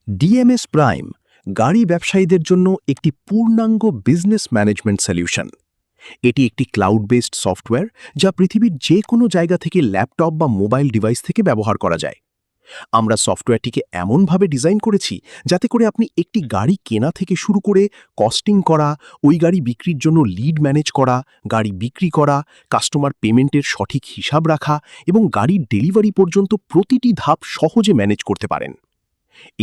DMS prime গাড়ি ব্যবসায়ীদের জন্য একটি পূর্ণাঙ্গ বিজনেস ম্যানেজমেন্ট সলিউশন। এটি একটি ক্লাউড বেসড সফটওয়্যার যা পৃথিবীর যে কোনো জায়গা থেকে ল্যাপটপ বা মোবাইল ডিভাইস থেকে ব্যবহার করা যায়। আমরা সফটওয়্যারটিকে এমনভাবে ডিজাইন করেছি যাতে করে আপনি একটি গাড়ি কেনা থেকে শুরু করে কস্টিং করা, ওই গাড়ি বিক্রির জন্য লিড ম্যানেজ করা, গাড়ি বিক্রি করা, কাস্টমার পেমেন্টের সঠিক হিসাব রাখা এবং গাড়ির ডেলিভারি পর্যন্ত প্রতিটি ধাপ সহজে ম্যানেজ করতে পারেন।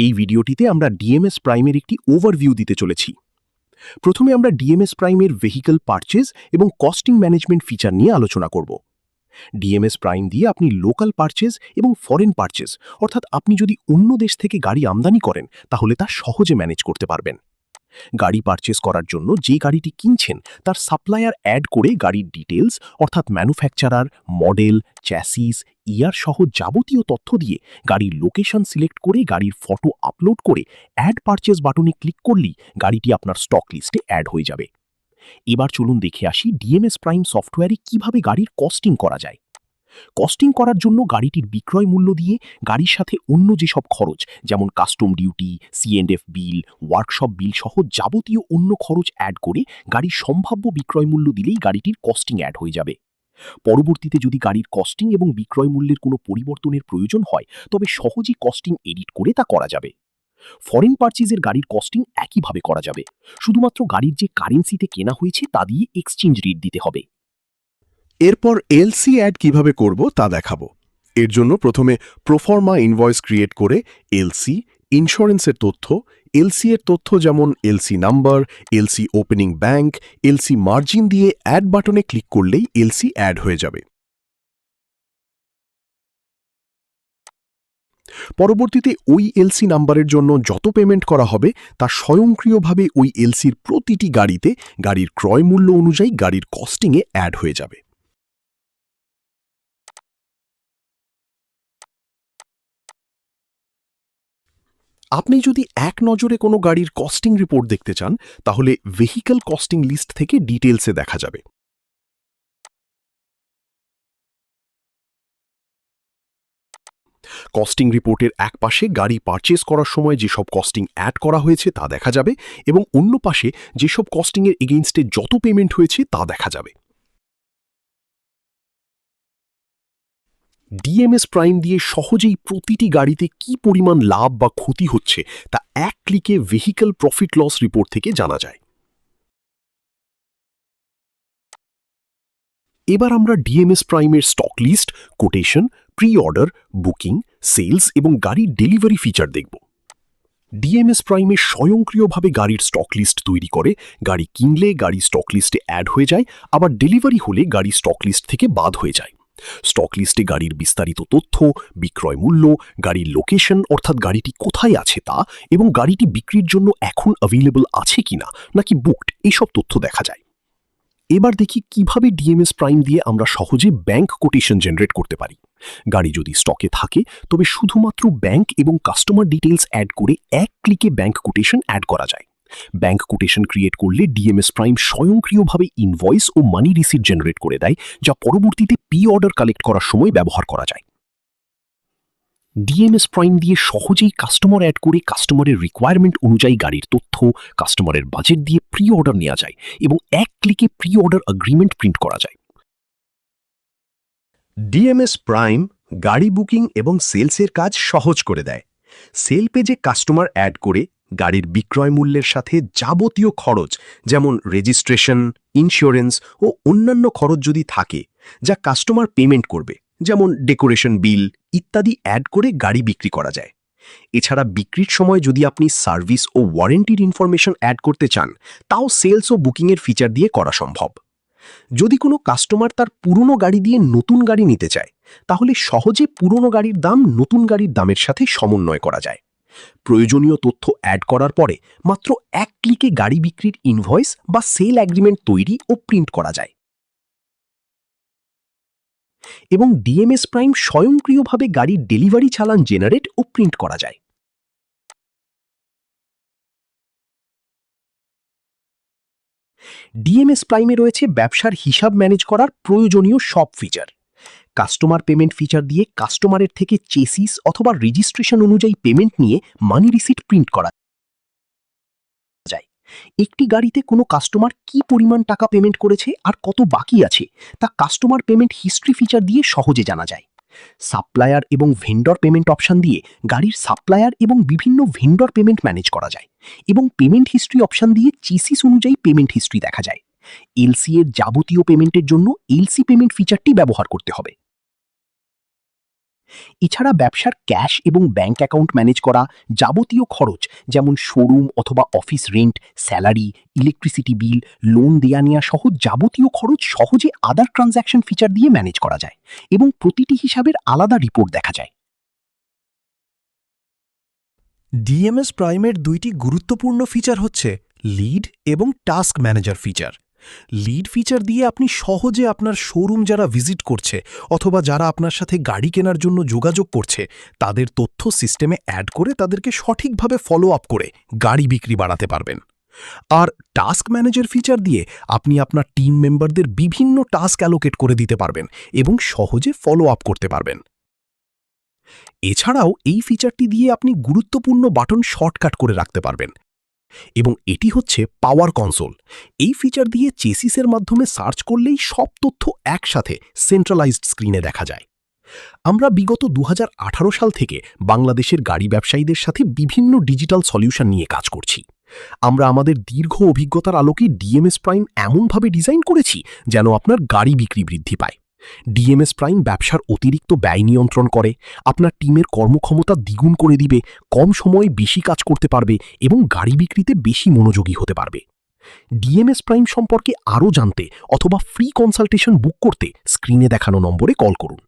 এই ভিডিওটিতে আমরা ডিএমএস প্রাইমের একটি ওভারভিউ দিতে চলেছি। প্রথমে আমরা ডিএমএস প্রাইমের ভেহিকল পারচেজ এবং কস্টিং ম্যানেজমেন্ট ফিচার নিয়ে আলোচনা করব। ডিএমএস প্রাইম দিয়ে আপনি লোকাল পারচেজ এবং ফরেন পারচেজ, অর্থাৎ আপনি যদি অন্য দেশ থেকে গাড়ি আমদানি করেন তাহলে তা সহজে ম্যানেজ করতে পারবেন। গাড়ি পারচেজ করার জন্য যে গাড়িটি কিনছেন তার সাপ্লায়ার অ্যাড করে গাড়ির ডিটেলস, অর্থাৎ ম্যানুফ্যাকচারার, মডেল, চ্যাসিস, ইয়ার সহ যাবতীয় তথ্য দিয়ে গাড়ির লোকেশন সিলেক্ট করে গাড়ির ফটো আপলোড করে অ্যাড পারচেজ বাটনে ক্লিক করলেই গাড়িটি আপনার স্টক লিস্টে অ্যাড হয়ে যাবে। এবার চলুন দেখে আসি ডিএমএস প্রাইম সফটওয়্যারে কিভাবে গাড়ির কস্টিং করা যায়। কস্টিং করার জন্য গাড়িটির বিক্রয় মূল্য দিয়ে গাড়ির সাথে অন্য যেসব খরচ, যেমন কাস্টম ডিউটি, সিএন্ডএফ বিল, ওয়ার্কশপ বিল সহ যাবতীয় অন্য খরচ অ্যাড করে গাড়ির সম্ভাব্য বিক্রয় মূল্য দিলেই গাড়িটির কস্টিং অ্যাড হয়ে যাবে। পরবর্তীতে যদি গাড়ির কস্টিং এবং বিক্রয় মূল্যের কোনো পরিবর্তনের প্রয়োজন হয় তবে সহজেই কস্টিং এডিট করে তা করা যাবে। ফরেন পারচেজের গাড়ির কস্টিং একইভাবে করা যাবে, শুধুমাত্র গাড়ির যে কারেন্সিতে কেনা হয়েছে তা দিয়ে এক্সচেঞ্জ রেট দিতে হবে। এরপর এলসি অ্যাড কিভাবে করব তা দেখাবো। এর জন্য প্রথমে প্রোফর্মা ইনভয়েস ক্রিয়েট করে এলসি, ইন্স্যুরেন্সের তথ্য, এলসি এর তথ্য যেমন LC number, LC opening bank, LC margin দিয়ে অ্যাড বাটনে ক্লিক করলেই এলসি অ্যাড হয়ে যাবে। পরবর্তীতে ওই এলসি নাম্বারের জন্য যত পেমেন্ট করা হবে তা স্বয়ংক্রিয়ভাবে ওই এলসির প্রতিটি গাড়িতে গাড়ির ক্রয় মূল্য অনুযায়ী গাড়ির কস্টিংয়ে অ্যাড হয়ে যাবে। আপনি যদি এক নজরে কোনো গাড়ির কস্টিং রিপোর্ট দেখতে চান তাহলে ভেহিকল কস্টিং লিস্ট থেকে ডিটেলসে দেখা যাবে। কস্টিং রিপোর্টের এক পাশে গাড়ি পারচেজ করার সময় যেসব কস্টিং অ্যাড করা হয়েছে তা দেখা যাবে এবং অন্য পাশে যেসব কস্টিংয়ের এগেইনস্টে যত পেমেন্ট হয়েছে তা দেখা যাবে। ডিএমএস প্রাইম দিয়ে সহজেই প্রতিটি গাড়িতে কি পরিমাণ লাভ বা ক্ষতি হচ্ছে তা এক ক্লিকে ভেহিকল প্রফিট লস রিপোর্ট থেকে জানা যায়। এবার আমরা ডিএমএস প্রাইমের stock list, quotation, pre order, booking, sales এবং গাড়ির ডেলিভারি ফিচার দেখব। ডিএমএস প্রাইমে স্বয়ংক্রিয়ভাবে গাড়ির স্টক লিস্ট তৈরি করে, গাড়ি কিনলে গাড়ি স্টক লিস্টে অ্যাড হয়ে যায়, আবার ডেলিভারি হলে গাড়ি স্টক লিস্ট থেকে বাদ হয়ে যায়। স্টক লিস্টে গাড়ির বিস্তারিত তথ্য, বিক্রয় মূল্য, গাড়ির লোকেশন অর্থাৎ গাড়িটি কোথায় আছে তা এবং গাড়িটি বিক্রির জন্য এখন অ্যাভেলেবল আছে কিনা নাকি বুকড, এইসব তথ্য দেখা যায়। এবার দেখি কিভাবে ডিএমএস প্রাইম দিয়ে আমরা সহজে ব্যাংক কোটেশন জেনারেট করতে পারি। গাড়ি যদি স্টকে থাকে তবে শুধুমাত্র ব্যাংক এবং কাস্টমার ডিটেইলস অ্যাড করে এক ক্লিকে ব্যাংক কোটেশন অ্যাড করা যায়। ব্যাংক কোটেশন ক্রিয়েট করলে ডিএমএস প্রাইম স্বয়ংক্রিয়ভাবে ইনভয়েস ও মানি রিসিট জেনারেট করে দেয়, যা পরবর্তীতে পি অর্ডার কালেক্ট করার সময় ব্যবহার করা যায়। ডিএমএস প্রাইম দিয়ে সহজেই কাস্টমার অ্যাড করে কাস্টমারের রিকোয়ারমেন্ট অনুযায়ী গাড়ির তথ্য, কাস্টমারের বাজেট দিয়ে প্রি অর্ডার নেওয়া যায় এবং এক ক্লিকে প্রি অর্ডার এগ্রিমেন্ট প্রিন্ট করা যায়। ডিএমএস প্রাইম গাড়ি বুকিং এবং সেলসের কাজ সহজ করে দেয়। সেল পেজে কাস্টমার অ্যাড করে গাড়ির বিক্রয় মূল্যের সাথে যাবতীয় খরচ, যেমন রেজিস্ট্রেশন, ইন্স্যুরেন্স ও অন্যান্য খরচ যদি থাকে যা কাস্টমার পেমেন্ট করবে, যেমন ডেকোরেশন বিল ইত্যাদি অ্যাড করে গাড়ি বিক্রি করা যায়। এছাড়া বিক্রির সময় যদি আপনি সার্ভিস ও ওয়ারেন্টির ইনফরমেশন অ্যাড করতে চান তাও সেলস ও বুকিংয়ের ফিচার দিয়ে করা সম্ভব। যদি কোনো কাস্টমার তার পুরনো গাড়ি দিয়ে নতুন গাড়ি নিতে চায় তাহলে সহজে পুরনো গাড়ির দাম নতুন গাড়ির দামের সাথে সমন্বয় করা যায়। প্রয়োজনীয় তথ্য অ্যাড করার পরে মাত্র এক ক্লিকে গাড়ি বিক্রির ইনভয়েস বা সেল অ্যাগ্রিমেন্ট তৈরি ও প্রিন্ট করা যায়। এবং ডিএমএস প্রাইম স্বয়ংক্রিয়ভাবে গাড়ির ডেলিভারি চালান জেনারেট ও প্রিন্ট করা যায়। ডিএমএস প্রাইমে রয়েছে ব্যবসার হিসাব ম্যানেজ করার প্রয়োজনীয় সব ফিচার। কাস্টমার পেমেন্ট ফিচার দিয়ে কাস্টমারের থেকে চেসিস অথবা রেজিস্ট্রেশন অনুযায়ী পেমেন্ট নিয়ে মানি রিসিট প্রিন্ট করা যায়। একটি গাড়িতে কোনো কাস্টমার কি পরিমাণ টাকা পেমেন্ট করেছে আর কত বাকি আছে তা কাস্টমার পেমেন্ট হিস্ট্রি ফিচার দিয়ে সহজে জানা যায়। সাপ্লায়ার এবং ভেন্ডর পেমেন্ট অপশন দিয়ে গাড়ির সাপ্লায়ার এবং বিভিন্ন ভেন্ডর পেমেন্ট ম্যানেজ করা যায় এবং পেমেন্ট হিস্ট্রি অপশন দিয়ে চেসিস অনুযায়ী পেমেন্ট হিস্ট্রি দেখা যায়। এলসি এর যাবতীয় পেমেন্টের জন্য এলসি পেমেন্ট ফিচারটি ব্যবহার করতে হবে। এছাড়া ব্যবসার ক্যাশ এবং ব্যাংক অ্যাকাউন্ট ম্যানেজ করা, যাবতীয় খরচ যেমন শোরুম অথবা office rent, salary, electricity bill, loan দেয়া নেওয়া সহ যাবতীয় খরচ সহজে আদার ট্রানজ্যাকশন ফিচার দিয়ে ম্যানেজ করা যায় এবং প্রতিটি হিসাবের আলাদা রিপোর্ট দেখা যায়। ডিএমএস প্রাইমের দুইটি গুরুত্বপূর্ণ ফিচার হচ্ছে লিড এবং task manager feature. Lead feature দিয়ে আপনি সহজে আপনার শোরুম যারা ভিজিট করছে অথবা যারা আপনার সাথে গাড়ি কেনার জন্য যোগাযোগ করছে তাদের তথ্য সিস্টেমে অ্যাড করে তাদেরকে সঠিকভাবে ফলো আপ করে গাড়ি বিক্রি বাড়াতে পারবেন। আর টাস্ক ম্যানেজার ফিচার দিয়ে আপনি আপনার টিম মেম্বারদের বিভিন্ন টাস্ক অ্যালোকেট করে দিতে পারবেন এবং সহজে ফলো আপ করতে পারবেন। এছাড়াও এই ফিচারটি দিয়ে আপনি গুরুত্বপূর্ণ বাটন শর্টকাট করে রাখতে পারবেন এবং এটি হচ্ছে পাওয়ার কনসোল। এই ফিচার দিয়ে চেসিসের মাধ্যমে সার্চ করলেই সব তথ্য একসাথে সেন্ট্রালাইজড স্ক্রিনে দেখা যায়। আমরা বিগত 2018 সাল থেকে বাংলাদেশের গাড়ি ব্যবসায়ীদের সাথে বিভিন্ন ডিজিটাল সলিউশন নিয়ে কাজ করছি। আমরা আমাদের দীর্ঘ অভিজ্ঞতার আলোকে ডিএমএস প্রাইম এমনভাবে ডিজাইন করেছি যেন আপনার গাড়ি বিক্রি বৃদ্ধি পায়। ডিএমএস প্রাইম ব্যবসার অতিরিক্ত ব্যয় নিয়ন্ত্রণ করে, আপনার টিমের কর্মক্ষমতা দ্বিগুণ করে দিবে, কম সময়ে বেশি কাজ করতে পারবে এবং গাড়ি বিক্রিতে বেশি মনোযোগী হতে পারবে। ডিএমএস প্রাইম সম্পর্কে আরও জানতে অথবা ফ্রি কনসালটেশন বুক করতে স্ক্রিনে দেখানো নম্বরে কল করুন।